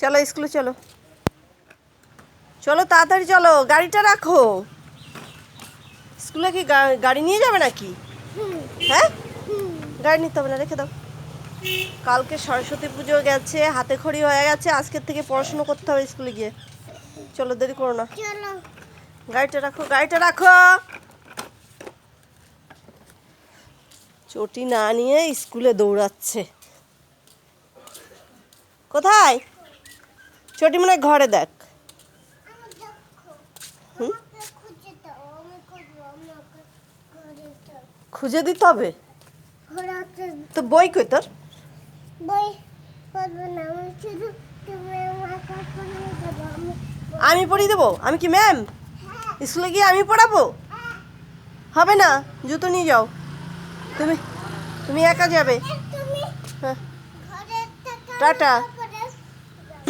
চলো স্কুলে চলো, চলো তাড়াতাড়ি চলো, গাড়িটা রাখো। স্কুলে কি গাড়ি নিয়ে যাবে নাকি? হ্যাঁ, গাড়ি নিতে হবে না, রেখে দাও। কালকে সরস্বতী পুজো গেছে, হাতে খড়ি হয়ে গেছে, আজকের থেকে পড়াশুনো করতে হবে স্কুলে গিয়ে। চলো, দেরি করো না, গাড়িটা রাখো, গাড়িটা রাখো। চটি না নিয়ে স্কুলে দৌড়াচ্ছে। কোথায় চটি? মনে হয় ঘরে, দেখ। খুঁজে দিতে হবে তো। বই কই তোর? আমি পড়িয়ে দেবো? আমি কি ম্যাম? স্কুলে গিয়ে আমি পড়াবো? হবে না, জুতো নিয়ে যাও। তুমি তুমি একা যাবে। হ্যাঁ, টাটা।